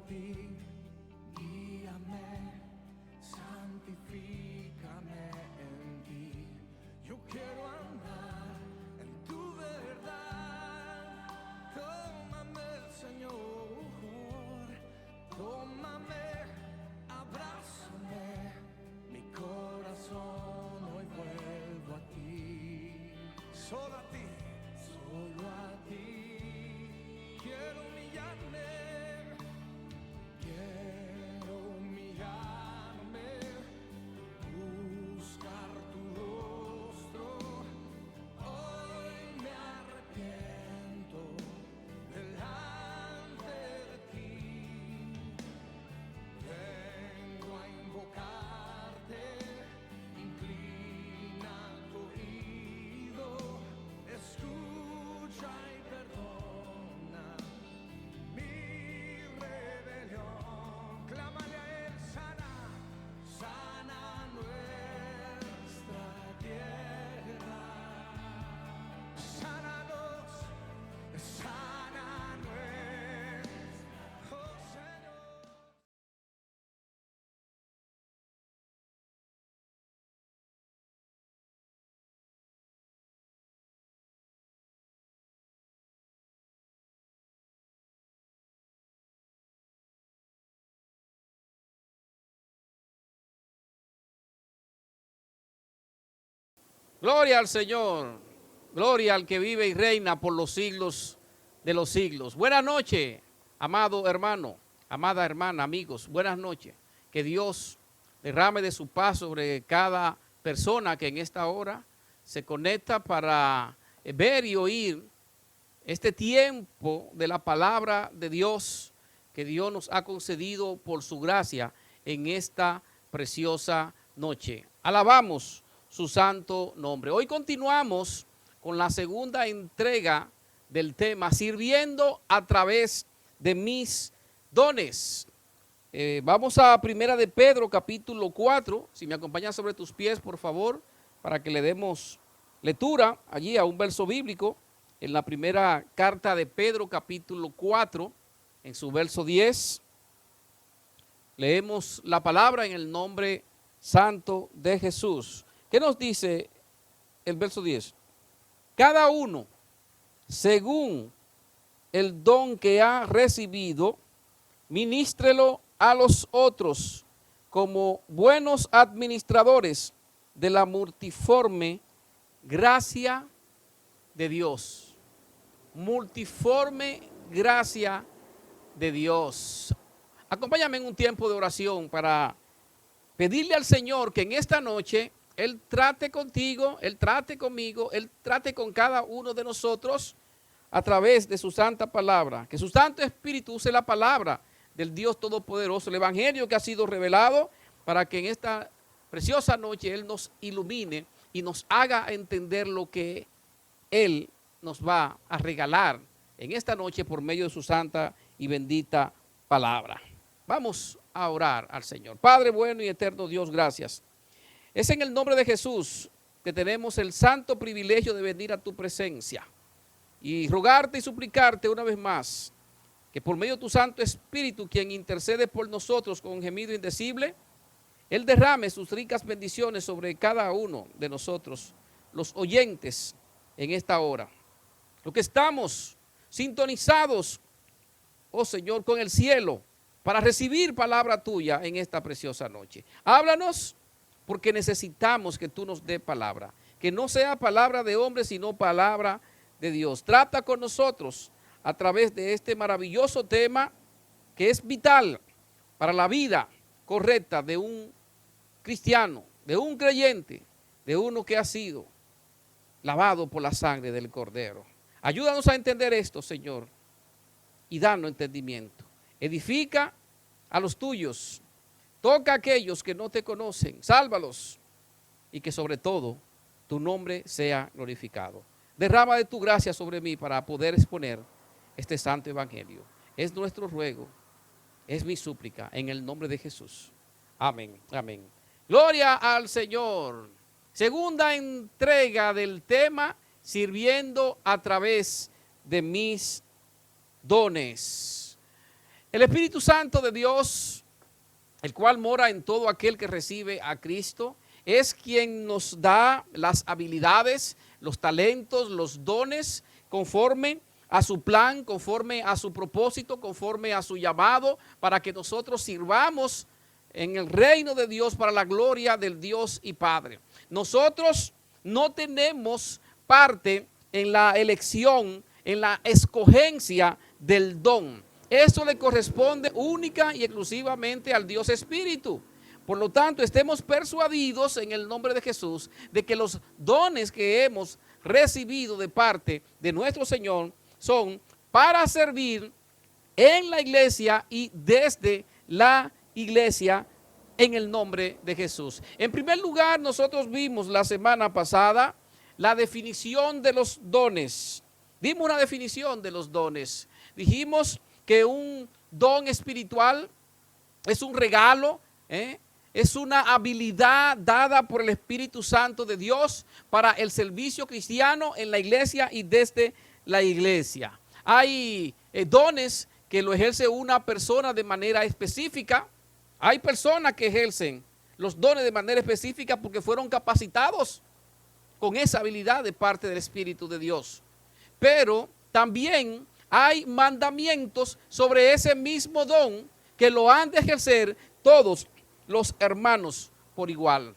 ti, guíame, santifícame en ti. Yo quiero andar en tu verdad. Tómame, Señor, tómame, abrázame, mi corazón hoy vuelvo a ti. Solo a ti, solo a ti. Quiero humillarme, buscar tu rostro. Hoy me arrepiento delante de ti. Vengo a invocarte, inclina tu oído, escucha y perdona mi rebelión. Clámale a él, sana, sana nuestra tierra. Sánanos, sana nuestro Señor. Gloria al Señor, gloria al que vive y reina por los siglos de los siglos. Buenas noches, amado hermano, amada hermana, amigos, buenas noches. Que Dios derrame de su paz sobre cada persona que en esta hora se conecta para ver y oír este tiempo de la palabra de Dios que Dios nos ha concedido por su gracia en esta preciosa noche. Alabamos su santo nombre. Hoy continuamos con la segunda entrega del tema, sirviendo a través de mis dones. Vamos a Primera de Pedro, capítulo 4. Si me acompañas sobre tus pies, por favor, para que le demos lectura allí a un verso bíblico. En la primera carta de Pedro, capítulo 4, en su verso 10, leemos la palabra en el nombre santo de Jesús. ¿Qué nos dice el verso 10? Cada uno, según el don que ha recibido, ministrelo a los otros como buenos administradores de la multiforme gracia de Dios. Multiforme gracia de Dios. Acompáñame en un tiempo de oración para pedirle al Señor que en esta noche Él trate contigo, Él trate conmigo, Él trate con cada uno de nosotros a través de su santa palabra. Que su Santo Espíritu use la palabra del Dios Todopoderoso, el Evangelio que ha sido revelado, para que en esta preciosa noche Él nos ilumine y nos haga entender lo que Él nos va a regalar en esta noche por medio de su santa y bendita palabra. Vamos a orar al Señor. Padre bueno y eterno Dios, gracias. Es en el nombre de Jesús que tenemos el santo privilegio de venir a tu presencia y rogarte y suplicarte una vez más que por medio de tu Santo Espíritu, quien intercede por nosotros con un gemido indecible, Él derrame sus ricas bendiciones sobre cada uno de nosotros, los oyentes en esta hora. Los que estamos sintonizados, oh Señor, con el cielo para recibir palabra tuya en esta preciosa noche. Háblanos porque necesitamos que tú nos dé palabra. Que no sea palabra de hombre, sino palabra de Dios. Trata con nosotros a través de este maravilloso tema que es vital para la vida correcta de un cristiano, de un creyente, de uno que ha sido lavado por la sangre del Cordero. Ayúdanos a entender esto, Señor, y danos entendimiento. Edifica a los tuyos, toca a aquellos que no te conocen, sálvalos, y que sobre todo tu nombre sea glorificado. Derrama de tu gracia sobre mí para poder exponer este santo evangelio. Es nuestro ruego, es mi súplica, en el nombre de Jesús. Amén, amén. Gloria al Señor. Segunda entrega del tema, sirviendo a través de mis dones. El Espíritu Santo de Dios, el cual mora en todo aquel que recibe a Cristo, es quien nos da las habilidades, los talentos, los dones, conforme a su plan, conforme a su propósito, conforme a su llamado, para que nosotros sirvamos en el reino de Dios para la gloria del Dios y Padre. Nosotros no tenemos parte en la elección, en la escogencia del don. Eso le corresponde única y exclusivamente al Dios Espíritu. Por lo tanto, estemos persuadidos en el nombre de Jesús de que los dones que hemos recibido de parte de nuestro Señor son para servir en la iglesia y desde la iglesia en el nombre de Jesús. En primer lugar, nosotros vimos la semana pasada la definición de los dones. Dimos una definición de los dones. Dijimos que un don espiritual es un regalo, es una habilidad dada por el Espíritu Santo de Dios para el servicio cristiano en la iglesia y desde la iglesia. Hay dones que lo ejerce una persona de manera específica. Hay personas que ejercen los dones de manera específica porque fueron capacitados con esa habilidad de parte del Espíritu de Dios. Pero también hay mandamientos sobre ese mismo don que lo han de ejercer todos los hermanos por igual.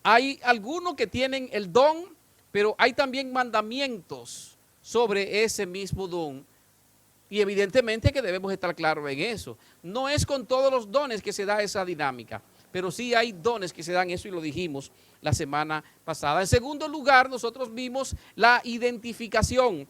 Hay algunos que tienen el don, pero hay también mandamientos sobre ese mismo don. Y evidentemente que debemos estar claros en eso. No es con todos los dones que se da esa dinámica, pero sí hay dones que se dan eso y lo dijimos la semana pasada. En segundo lugar, nosotros vimos la identificación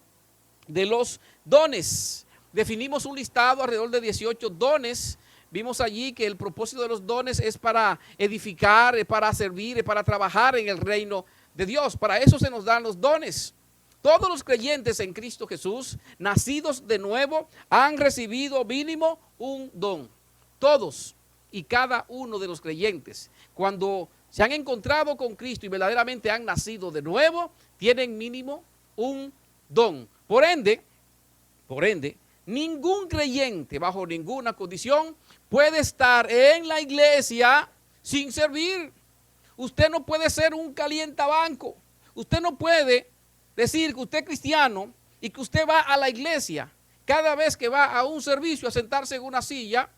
de los dones. Definimos un listado alrededor de 18 dones. Vimos allí que el propósito de los dones es para edificar, es para servir, es para trabajar en el reino de Dios. Para eso se nos dan los dones. Todos los creyentes en Cristo Jesús, nacidos de nuevo, han recibido mínimo un don. Todos y cada uno de los creyentes, cuando se han encontrado con Cristo y verdaderamente han nacido de nuevo, tienen mínimo un don. Por ende, ningún creyente bajo ninguna condición puede estar en la iglesia sin servir. Usted no puede ser un calientabanco. Usted no puede decir que usted es cristiano y que usted va a la iglesia cada vez que va a un servicio a sentarse en una silla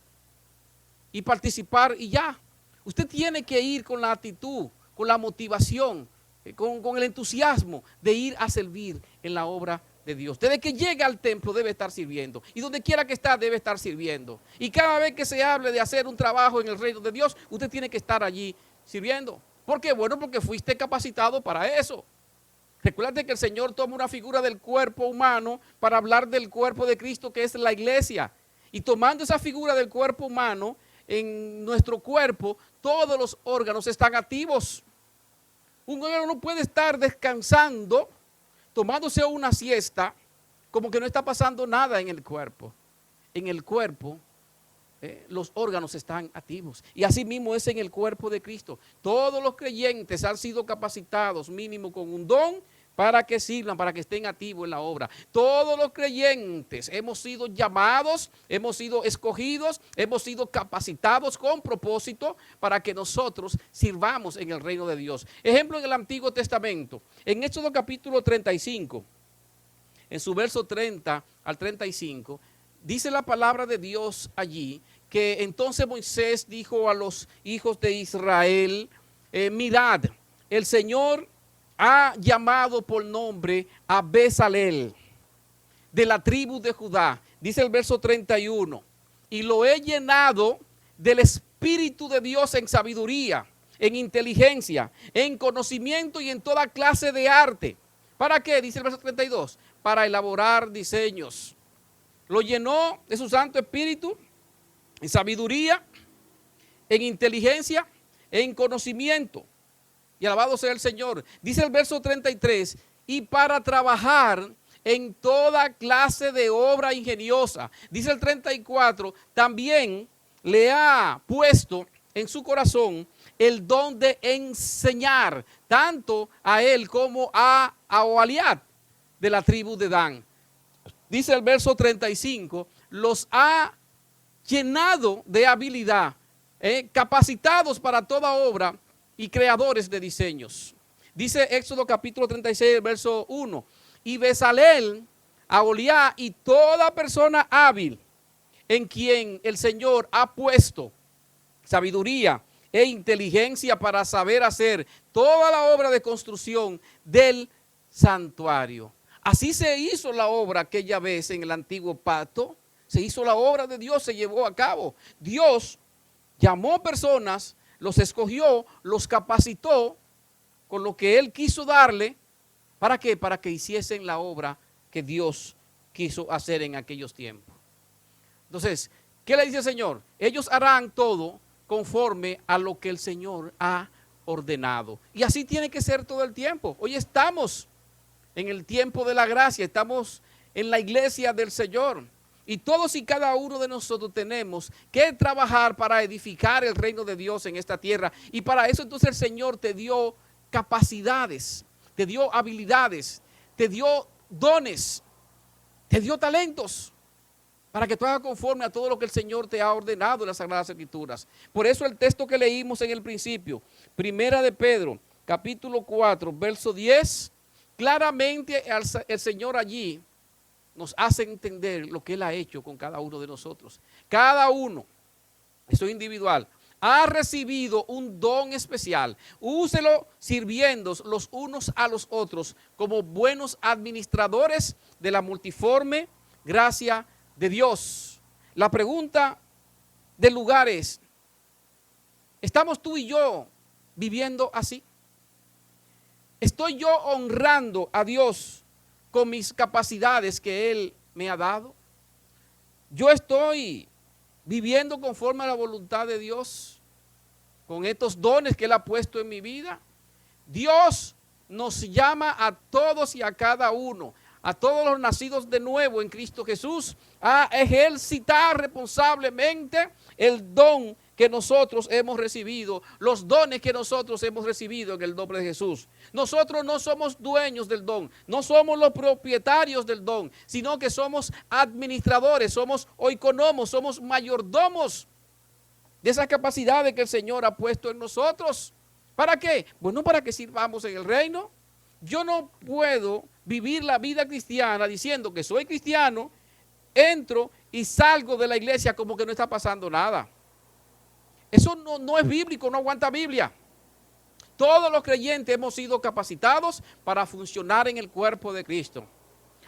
y participar y ya. Usted tiene que ir con la actitud, con la motivación, con el entusiasmo de ir a servir en la obra de Dios. Desde que llega al templo debe estar sirviendo y donde quiera que está debe estar sirviendo. Y cada vez que se hable de hacer un trabajo en el reino de Dios, usted tiene que estar allí sirviendo. ¿Por qué? Bueno, porque fuiste capacitado para eso. Recuérdate que el Señor toma una figura del cuerpo humano para hablar del cuerpo de Cristo, que es la iglesia. Y tomando esa figura del cuerpo humano, en nuestro cuerpo, todos los órganos están activos. Un órgano no puede estar descansando, tomándose una siesta, como que no está pasando nada en el cuerpo. En el cuerpo, los órganos están activos. Y así mismo es en el cuerpo de Cristo. Todos los creyentes han sido capacitados mínimo con un don para que sirvan, para que estén activos en la obra. Todos los creyentes hemos sido llamados, hemos sido escogidos, hemos sido capacitados con propósito para que nosotros sirvamos en el reino de Dios. Ejemplo en el Antiguo Testamento, en Éxodo capítulo 35, en su verso 30 al 35, dice la palabra de Dios allí, que entonces Moisés dijo a los hijos de Israel, mirad, el Señor ha llamado por nombre a Bezalel, de la tribu de Judá, dice el verso 31, y lo he llenado del Espíritu de Dios en sabiduría, en inteligencia, en conocimiento y en toda clase de arte. ¿Para qué? Dice el verso 32, para elaborar diseños. Lo llenó de su Santo Espíritu en sabiduría, en inteligencia, en conocimiento. Y alabado sea el Señor. Dice el verso 33, y para trabajar en toda clase de obra ingeniosa. Dice el 34, también le ha puesto en su corazón el don de enseñar, tanto a él como a Oholiab, de la tribu de Dan. Dice el verso 35, los ha llenado de habilidad, capacitados para toda obra y creadores de diseños. Dice Éxodo capítulo 36, verso 1, y Bezalel, Aholiab y toda persona hábil en quien el Señor ha puesto sabiduría e inteligencia para saber hacer toda la obra de construcción del santuario. Así se hizo la obra aquella vez en el antiguo pacto. Se hizo la obra de Dios, se llevó a cabo. Dios llamó personas, los escogió, los capacitó con lo que Él quiso darle. ¿Para qué? Para que hiciesen la obra que Dios quiso hacer en aquellos tiempos. Entonces, ¿qué le dice el Señor? Ellos harán todo conforme a lo que el Señor ha ordenado. Y así tiene que ser todo el tiempo. Hoy estamos en el tiempo de la gracia, estamos en la iglesia del Señor. Y todos y cada uno de nosotros tenemos que trabajar para edificar el reino de Dios en esta tierra. Y para eso entonces el Señor te dio capacidades, te dio habilidades, te dio dones, te dio talentos, para que tú hagas conforme a todo lo que el Señor te ha ordenado en las Sagradas Escrituras. Por eso el texto que leímos en el principio, Primera de Pedro, capítulo 4, verso 10, claramente el Señor allí nos hace entender lo que Él ha hecho con cada uno de nosotros. Cada uno, eso es individual, ha recibido un don especial. Úselo sirviendo los unos a los otros como buenos administradores de la multiforme gracia de Dios. La pregunta del lugar es, ¿estamos tú y yo viviendo así? ¿Estoy yo honrando a Dios con mis capacidades que Él me ha dado? ¿Yo estoy viviendo conforme a la voluntad de Dios con estos dones que Él ha puesto en mi vida? Dios nos llama a todos y a cada uno, a todos los nacidos de nuevo en Cristo Jesús, a ejercitar responsablemente el don que nosotros hemos recibido, los dones que nosotros hemos recibido en el nombre de Jesús. Nosotros no somos dueños del don, no somos los propietarios del don, sino que somos administradores, somos oikonomos, somos mayordomos de esas capacidades que el Señor ha puesto en nosotros. ¿Para qué? Bueno, para que sirvamos en el reino. Yo no puedo vivir la vida cristiana diciendo que soy cristiano, entro y salgo de la iglesia como que no está pasando nada. Eso no es bíblico, no aguanta Biblia. Todos los creyentes hemos sido capacitados para funcionar en el cuerpo de Cristo.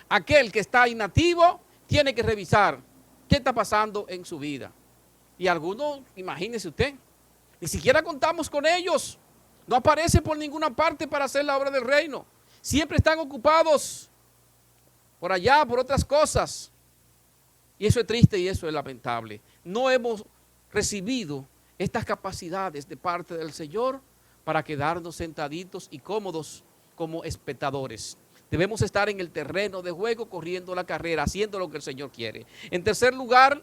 Aquel que está inactivo tiene que revisar qué está pasando en su vida. Y algunos, imagínese usted, ni siquiera contamos con ellos. No aparecen por ninguna parte para hacer la obra del reino. Siempre están ocupados por allá, por otras cosas. Y eso es triste y eso es lamentable. No hemos recibido estas capacidades de parte del Señor para quedarnos sentaditos y cómodos como espectadores. Debemos estar en el terreno de juego, corriendo la carrera, haciendo lo que el Señor quiere. En tercer lugar,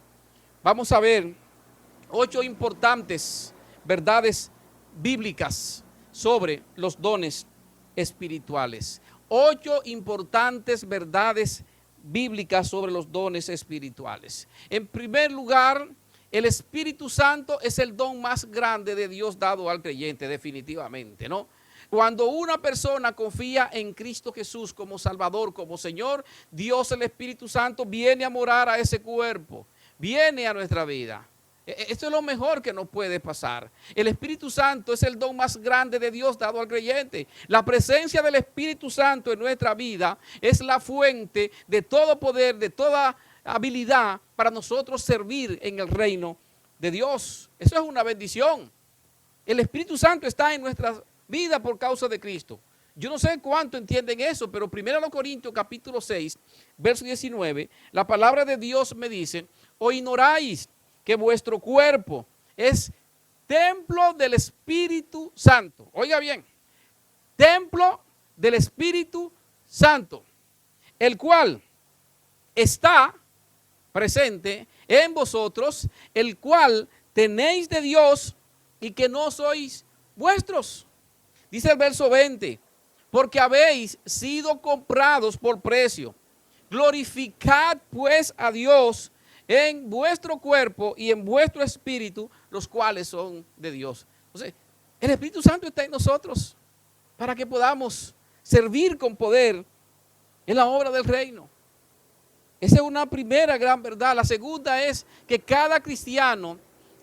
vamos a ver 8 importantes verdades bíblicas sobre los dones espirituales. 8 importantes verdades bíblicas sobre los dones espirituales. En primer lugar, el Espíritu Santo es el don más grande de Dios dado al creyente, definitivamente, ¿no? Cuando una persona confía en Cristo Jesús como Salvador, como Señor, Dios, el Espíritu Santo, viene a morar a ese cuerpo, viene a nuestra vida. Esto es lo mejor que nos puede pasar. El Espíritu Santo es el don más grande de Dios dado al creyente. La presencia del Espíritu Santo en nuestra vida es la fuente de todo poder, de toda habilidad para nosotros servir en el reino de Dios. Eso es una bendición. El Espíritu Santo está en nuestra vida por causa de Cristo. Yo no sé cuánto entienden eso, pero 1 Corintios capítulo 6, verso 19, la palabra de Dios me dice, ¿o ignoráis que vuestro cuerpo es templo del Espíritu Santo? Oiga bien, templo del Espíritu Santo, el cual está presente en vosotros, el cual tenéis de Dios y que no sois vuestros. Dice el verso 20, porque habéis sido comprados por precio. Glorificad pues a Dios en vuestro cuerpo y en vuestro espíritu, los cuales son de Dios. Entonces, el Espíritu Santo está en nosotros para que podamos servir con poder en la obra del reino. Esa es una primera gran verdad. La segunda es que cada cristiano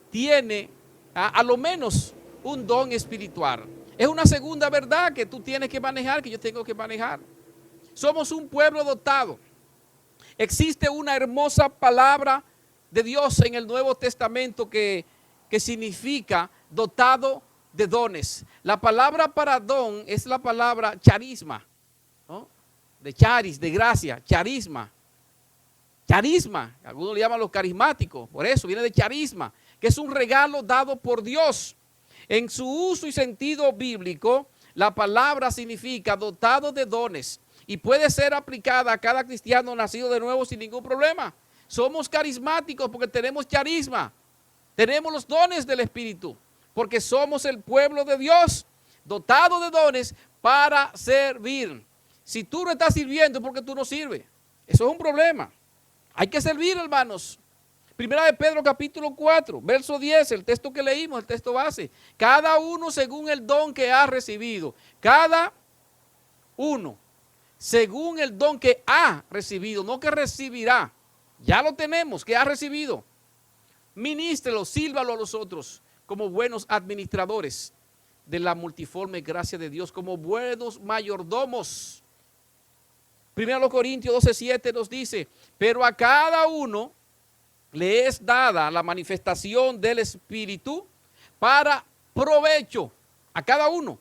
tiene a lo menos un don espiritual. Es una segunda verdad que tú tienes que manejar, que yo tengo que manejar. Somos un pueblo dotado. Existe una hermosa palabra de Dios en el Nuevo Testamento que significa dotado de dones. La palabra para don es la palabra charisma, ¿no? De charis, de gracia, charisma. Charisma, algunos le llaman los carismáticos, por eso viene de charisma, que es un regalo dado por Dios. En su uso y sentido bíblico, la palabra significa dotado de dones y puede ser aplicada a cada cristiano nacido de nuevo sin ningún problema. Somos carismáticos porque tenemos charisma, tenemos los dones del Espíritu, porque somos el pueblo de Dios, dotado de dones para servir. Si tú no estás sirviendo es porque tú no sirves. Eso es un problema. Hay que servir, hermanos. Primera de Pedro capítulo 4, verso 10, el texto que leímos, el texto base. Cada uno según el don que ha recibido. Cada uno según el don que ha recibido, no que recibirá. Ya lo tenemos, que ha recibido. Ministrelo, sírvalo a los otros como buenos administradores de la multiforme gracia de Dios, como buenos mayordomos. 1 Corintios 12:7 nos dice, pero a cada uno le es dada la manifestación del Espíritu para provecho. A cada uno.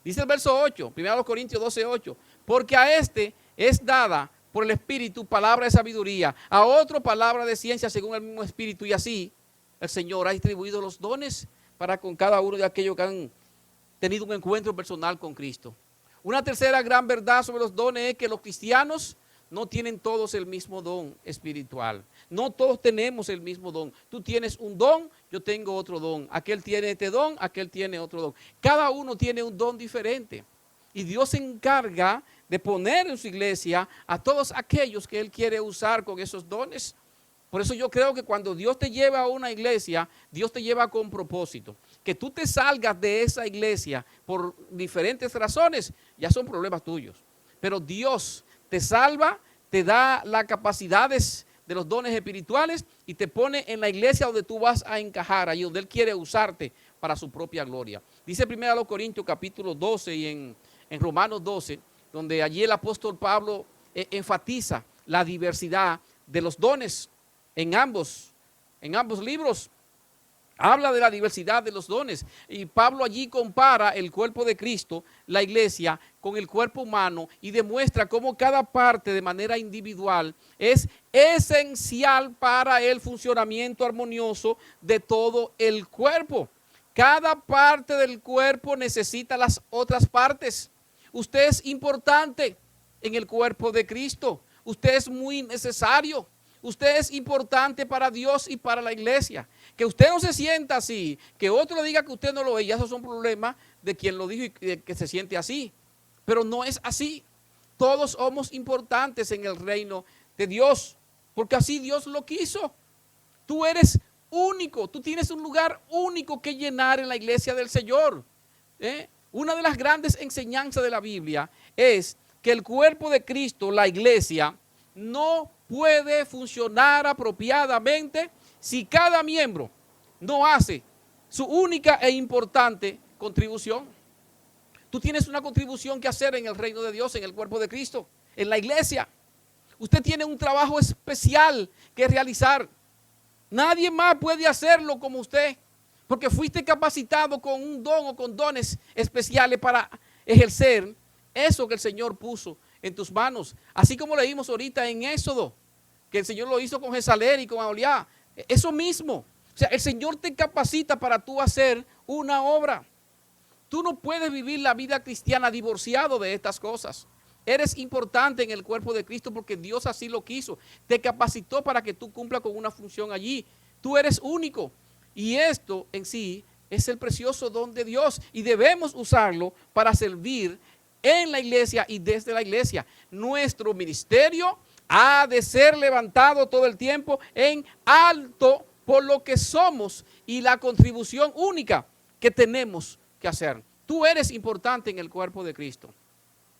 Dice el verso 8, 1 Corintios 12:8, porque a este es dada por el Espíritu palabra de sabiduría, a otro palabra de ciencia según el mismo Espíritu, y así el Señor ha distribuido los dones para con cada uno de aquellos que han tenido un encuentro personal con Cristo. Una tercera gran verdad sobre los dones es que los cristianos no tienen todos el mismo don espiritual. No todos tenemos el mismo don. Tú tienes un don, yo tengo otro don. Aquel tiene este don, aquel tiene otro don. Cada uno tiene un don diferente. Y Dios se encarga de poner en su iglesia a todos aquellos que Él quiere usar con esos dones. Por eso yo creo que cuando Dios te lleva a una iglesia, Dios te lleva con propósito. Que tú te salgas de esa iglesia por diferentes razones, ya son problemas tuyos. Pero Dios te salva, te da las capacidades de los dones espirituales y te pone en la iglesia donde tú vas a encajar, ahí donde Él quiere usarte para su propia gloria. Dice 1 Corintios capítulo 12 y en Romanos 12, donde allí el apóstol Pablo enfatiza la diversidad de los dones en ambos libros. Habla de la diversidad de los dones y Pablo allí compara el cuerpo de Cristo, la iglesia, con el cuerpo humano y demuestra cómo cada parte de manera individual es esencial para el funcionamiento armonioso de todo el cuerpo. Cada parte del cuerpo necesita las otras partes. Usted es importante en el cuerpo de Cristo. Usted es muy necesario. Usted es importante para Dios y para la iglesia. Que usted no se sienta así, que otro le diga que usted no lo es, ya esos son problemas de quien lo dijo y que se siente así. Pero no es así. Todos somos importantes en el reino de Dios, porque así Dios lo quiso. Tú eres único, tú tienes un lugar único que llenar en la iglesia del Señor. Una de las grandes enseñanzas de la Biblia es que el cuerpo de Cristo, la iglesia, no puede funcionar apropiadamente si cada miembro no hace su única e importante contribución. Tú tienes una contribución que hacer en el reino de Dios, en el cuerpo de Cristo, en la iglesia. Usted tiene un trabajo especial que realizar. Nadie más puede hacerlo como usted, porque fuiste capacitado con un don o con dones especiales para ejercer eso que el Señor puso en tus manos. Así como leímos ahorita en Éxodo, que el Señor lo hizo con Jezalel y con Aholiab. Eso mismo. O sea, el Señor te capacita para tú hacer una obra. Tú no puedes vivir la vida cristiana divorciado de estas cosas. Eres importante en el cuerpo de Cristo porque Dios así lo quiso. Te capacitó para que tú cumplas con una función allí. Tú eres único. Y esto en sí es el precioso don de Dios. Y debemos usarlo para servir en la iglesia y desde la iglesia. Nuestro ministerio ha de ser levantado todo el tiempo en alto por lo que somos y la contribución única que tenemos que hacer. Tú eres importante en el cuerpo de Cristo.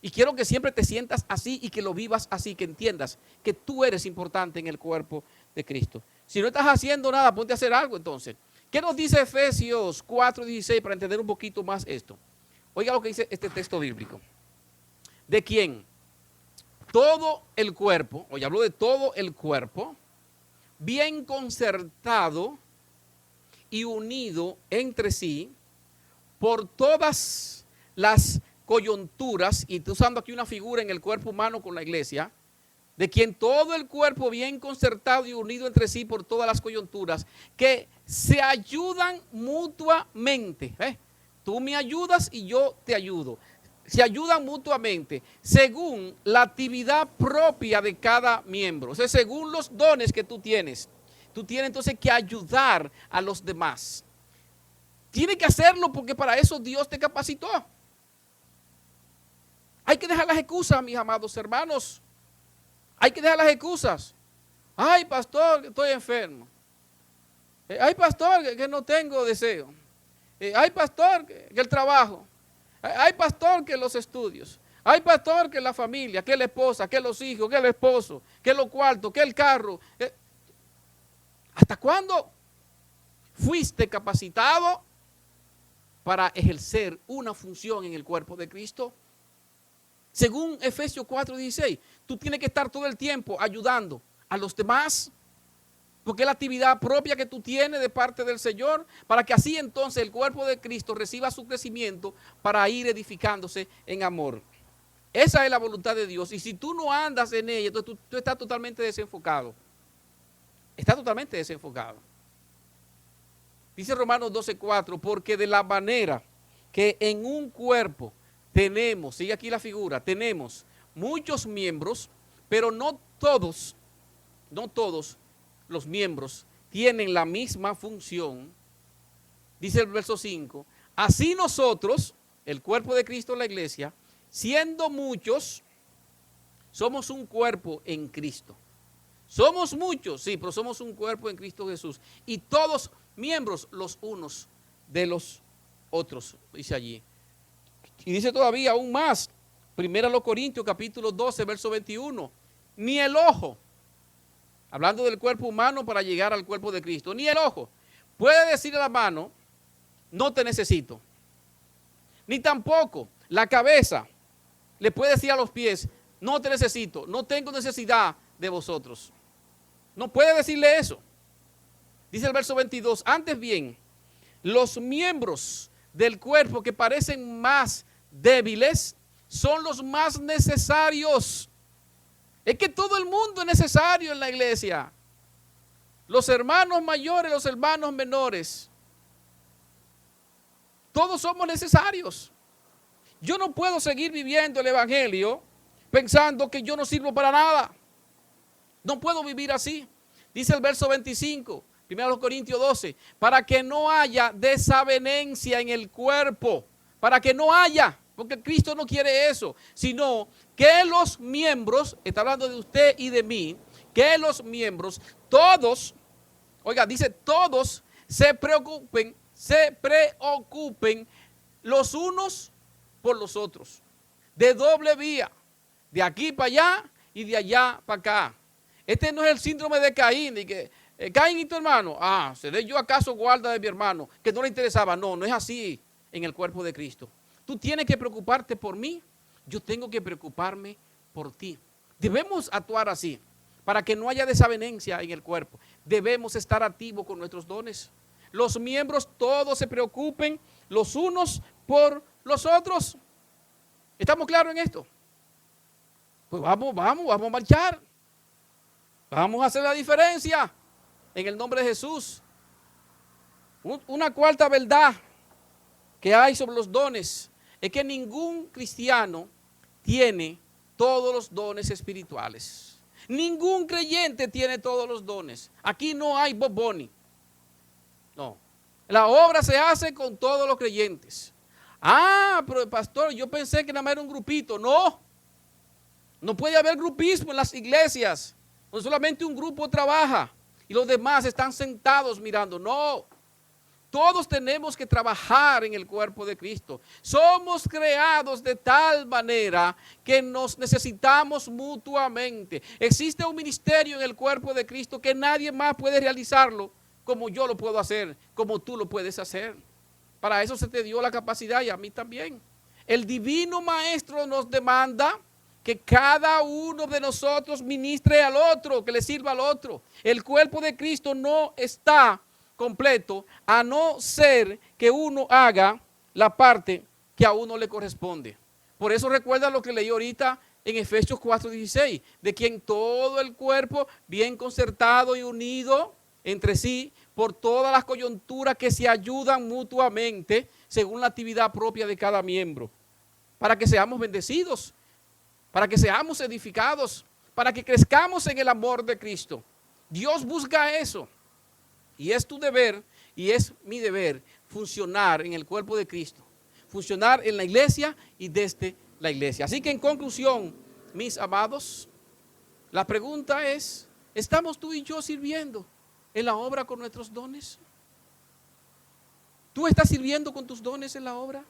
Y quiero que siempre te sientas así y que lo vivas así, que entiendas que tú eres importante en el cuerpo de Cristo. Si no estás haciendo nada, ponte a hacer algo entonces. ¿Qué nos dice Efesios 4:16 para entender un poquito más esto? Oiga lo que dice este texto bíblico. ¿De quién? Todo el cuerpo, hoy hablo de todo el cuerpo, bien concertado y unido entre sí por todas las coyunturas, y estoy usando aquí una figura en el cuerpo humano con la iglesia, de quien todo el cuerpo bien concertado y unido entre sí por todas las coyunturas, que se ayudan mutuamente. Tú me ayudas y yo te ayudo. Se ayudan mutuamente según la actividad propia de cada miembro. O sea, según los dones que tú tienes. Tú tienes entonces que ayudar a los demás. Tienes que hacerlo porque para eso Dios te capacitó. Hay que dejar las excusas, mis amados hermanos. Hay que dejar las excusas. Ay, pastor, que estoy enfermo. Ay, pastor, que no tengo deseo. Ay, pastor, que el trabajo. Ay, pastor, que los estudios. Ay, pastor, que la familia, que la esposa, que los hijos, que el esposo, que los cuartos, que el carro. ¿Hasta cuándo fuiste capacitado para ejercer una función en el cuerpo de Cristo? Según Efesios 4:16, tú tienes que estar todo el tiempo ayudando a los demás, porque es la actividad propia que tú tienes de parte del Señor, para que así entonces el cuerpo de Cristo reciba su crecimiento para ir edificándose en amor. Esa es la voluntad de Dios, y si tú no andas en ella, entonces tú estás totalmente desenfocado. Estás totalmente desenfocado. Dice Romanos 12:4, porque de la manera que en un cuerpo tenemos, sigue aquí la figura, tenemos muchos miembros, pero no todos los miembros tienen la misma función. Dice el verso 5, así nosotros, el cuerpo de Cristo, la iglesia, siendo muchos, somos un cuerpo en Cristo. Somos muchos, sí, pero somos un cuerpo en Cristo Jesús. Y todos miembros los unos de los otros, dice allí. Y dice todavía aún más, 1 Corintios capítulo 12, verso 21, ni el ojo, hablando del cuerpo humano para llegar al cuerpo de Cristo, ni el ojo puede decir a la mano, no te necesito. Ni tampoco la cabeza le puede decir a los pies, no te necesito, no tengo necesidad de vosotros. No puede decirle eso. Dice el verso 22, antes bien, los miembros del cuerpo que parecen más débiles son los más necesarios. Es que todo el mundo es necesario en la iglesia. Los hermanos mayores, los hermanos menores. Todos somos necesarios. Yo no puedo seguir viviendo el evangelio pensando que yo no sirvo para nada. No puedo vivir así. Dice el verso 25, 1 Corintios 12, para que no haya desavenencia en el cuerpo. Para que no haya, porque Cristo no quiere eso, sino que los miembros, está hablando de usted y de mí, que los miembros, todos, oiga, dice todos se preocupen los unos por los otros, de doble vía, de aquí para allá y de allá para acá. Este no es el síndrome de Caín, de que Caín y tu hermano, ¿seré yo acaso guarda de mi hermano? Que no le interesaba. No, no es así en el cuerpo de Cristo. Tú tienes que preocuparte por mí, yo tengo que preocuparme por ti. Debemos actuar así, para que no haya desavenencia en el cuerpo. Debemos estar activos con nuestros dones. Los miembros todos se preocupen los unos por los otros. ¿Estamos claros en esto? Pues vamos a marchar. Vamos a hacer la diferencia en el nombre de Jesús. Una cuarta verdad que hay sobre los dones es que ningún cristiano tiene todos los dones espirituales. Ningún creyente tiene todos los dones. Aquí no hay Bob Bunny. No. La obra se hace con todos los creyentes. Pero pastor, yo pensé que nada más era un grupito. No. No puede haber grupismo en las iglesias, donde solamente un grupo trabaja y los demás están sentados mirando. No, todos tenemos que trabajar en el cuerpo de Cristo. Somos creados de tal manera que nos necesitamos mutuamente. Existe un ministerio en el cuerpo de Cristo que nadie más puede realizarlo como yo lo puedo hacer, como tú lo puedes hacer. Para eso se te dio la capacidad y a mí también. El divino maestro nos demanda que cada uno de nosotros ministre al otro, que le sirva al otro. El cuerpo de Cristo no está completo a no ser que uno haga la parte que a uno le corresponde. Por eso recuerda lo que leí ahorita en Efesios 4:16, de quien todo el cuerpo bien concertado y unido entre sí por todas las coyunturas que se ayudan mutuamente según la actividad propia de cada miembro, para que seamos bendecidos, para que seamos edificados, para que crezcamos en el amor de Cristo. Dios busca eso. Y es tu deber y es mi deber funcionar en el cuerpo de Cristo, funcionar en la iglesia y desde la iglesia. Así que en conclusión, mis amados, la pregunta es, ¿estamos tú y yo sirviendo en la obra con nuestros dones? ¿Tú estás sirviendo con tus dones en la obra?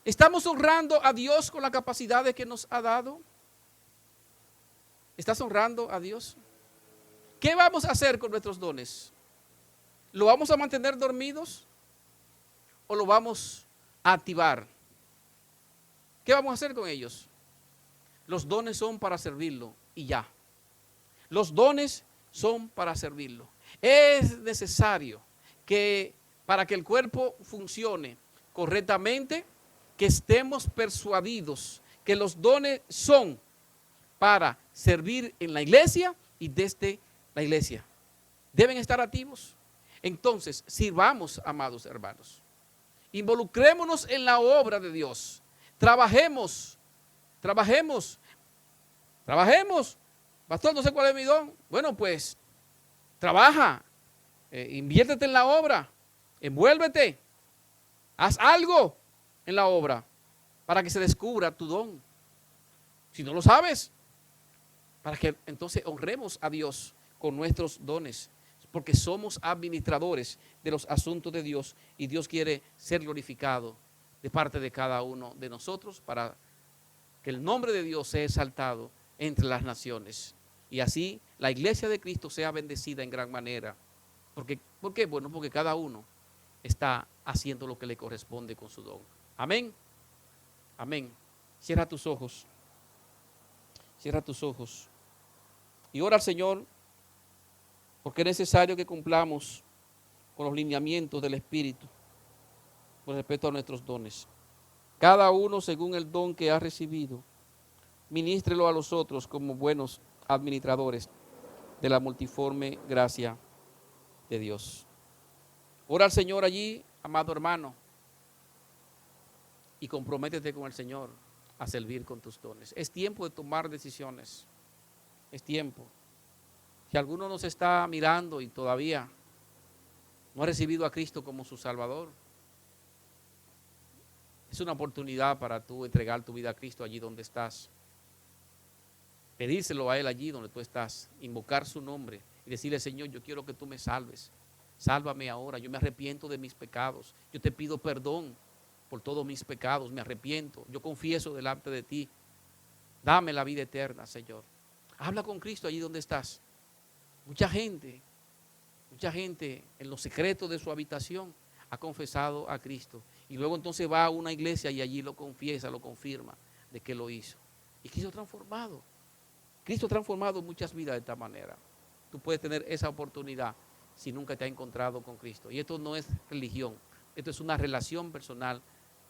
¿Estamos honrando a Dios con las capacidades que nos ha dado? ¿Estás honrando a Dios? ¿Qué vamos a hacer con nuestros dones? ¿Lo vamos a mantener dormidos o lo vamos a activar? ¿Qué vamos a hacer con ellos? Los dones son para servirlo y ya. Los dones son para servirlo. Es necesario que para que el cuerpo funcione correctamente, que estemos persuadidos que los dones son para servir en la iglesia y desde la iglesia. Deben estar activos. Entonces, sirvamos, amados hermanos. Involucrémonos en la obra de Dios. Trabajemos. Pastor, no sé cuál es mi don. Bueno, pues, trabaja. Inviértete en la obra. Envuélvete. Haz algo en la obra para que se descubra tu don. Si no lo sabes, para que entonces honremos a Dios con nuestros dones, porque somos administradores de los asuntos de Dios y Dios quiere ser glorificado de parte de cada uno de nosotros para que el nombre de Dios sea exaltado entre las naciones y así la iglesia de Cristo sea bendecida en gran manera. ¿Por qué? Bueno, porque cada uno está haciendo lo que le corresponde con su don. Amén. Amén. Cierra tus ojos. Cierra tus ojos. Y ora al Señor, porque es necesario que cumplamos con los lineamientos del Espíritu con respecto a nuestros dones. Cada uno según el don que ha recibido, ministrelo a los otros como buenos administradores de la multiforme gracia de Dios. Ora al Señor allí, amado hermano, y comprométete con el Señor a servir con tus dones. Es tiempo de tomar decisiones. Es tiempo. Si alguno nos está mirando y todavía no ha recibido a Cristo como su Salvador, es una oportunidad para tú entregar tu vida a Cristo allí donde estás. Pedírselo a Él allí donde tú estás, invocar su nombre y decirle, Señor, yo quiero que tú me salves. Sálvame ahora, yo me arrepiento de mis pecados. Yo te pido perdón por todos mis pecados, me arrepiento. Yo confieso delante de ti. Dame la vida eterna, Señor. Habla con Cristo allí donde estás. Mucha gente en los secretos de su habitación ha confesado a Cristo. Y luego entonces va a una iglesia y allí lo confiesa, lo confirma de que lo hizo. Y Cristo transformado. Cristo ha transformado muchas vidas de esta manera. Tú puedes tener esa oportunidad si nunca te has encontrado con Cristo. Y esto no es religión, esto es una relación personal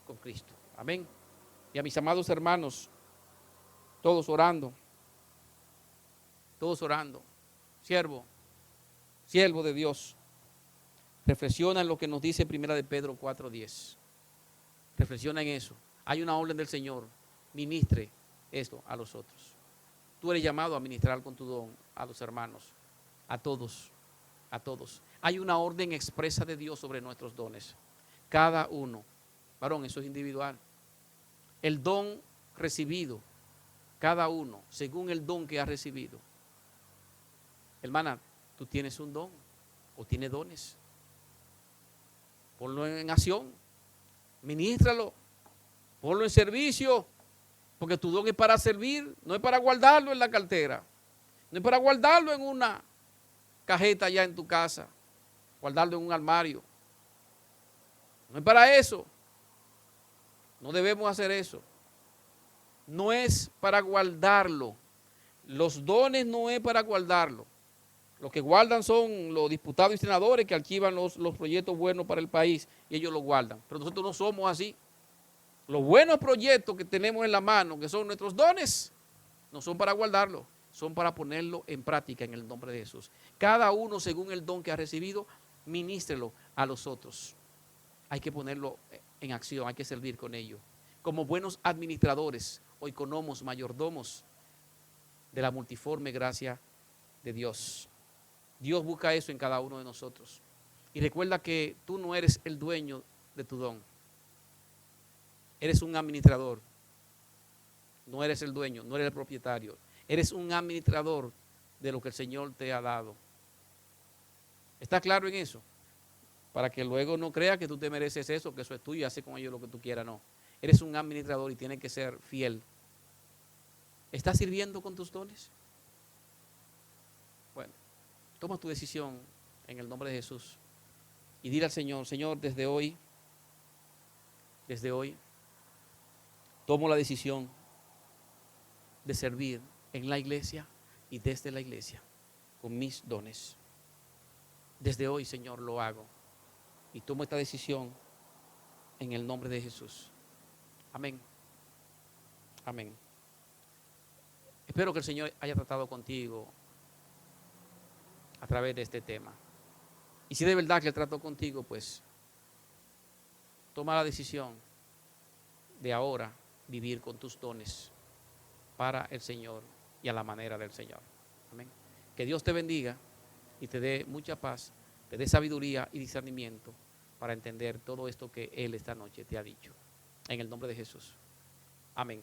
con Cristo. Amén. Y a mis amados hermanos, todos orando, siervo de Dios, reflexiona en lo que nos dice Primera de Pedro 4:10. Reflexiona en eso. Hay una orden del Señor, ministre esto a los otros. Tú eres llamado a ministrar con tu don a los hermanos, a todos. Hay una orden expresa de Dios sobre nuestros dones. Cada uno, varón, eso es individual. El don recibido cada uno, según el don que ha recibido. Hermana, tú tienes un don o tienes dones. Ponlo en acción, ministralo, ponlo en servicio, porque tu don es para servir, no es para guardarlo en la cartera, no es para guardarlo en una cajeta allá en tu casa, guardarlo en un armario. No es para eso. No debemos hacer eso. No es para guardarlo. Los dones no es para guardarlo. Los que guardan son los diputados y senadores que archivan los proyectos buenos para el país y ellos los guardan. Pero nosotros no somos así. Los buenos proyectos que tenemos en la mano, que son nuestros dones, no son para guardarlo, son para ponerlo en práctica en el nombre de Jesús. Cada uno según el don que ha recibido, ministrelo a los otros. Hay que ponerlo en acción, hay que servir con ello. Como buenos administradores o economos, mayordomos de la multiforme gracia de Dios. Dios busca eso en cada uno de nosotros. Y recuerda que tú no eres el dueño de tu don. Eres un administrador. No eres el dueño, no eres el propietario. Eres un administrador de lo que el Señor te ha dado. ¿Está claro en eso? Para que luego no creas que tú te mereces eso, que eso es tuyo y haces con ello lo que tú quieras. No. Eres un administrador y tienes que ser fiel. ¿Estás sirviendo con tus dones? Bueno, toma tu decisión en el nombre de Jesús y dile al Señor, Señor, desde hoy, tomo la decisión de servir en la iglesia y desde la iglesia con mis dones. Desde hoy, Señor, lo hago y tomo esta decisión en el nombre de Jesús. Amén. Amén. Espero que el Señor haya tratado contigo a través de este tema. Y si de verdad que Él trató contigo, pues toma la decisión de ahora vivir con tus dones para el Señor y a la manera del Señor. Amén. Que Dios te bendiga y te dé mucha paz, te dé sabiduría y discernimiento para entender todo esto que Él esta noche te ha dicho. En el nombre de Jesús. Amén.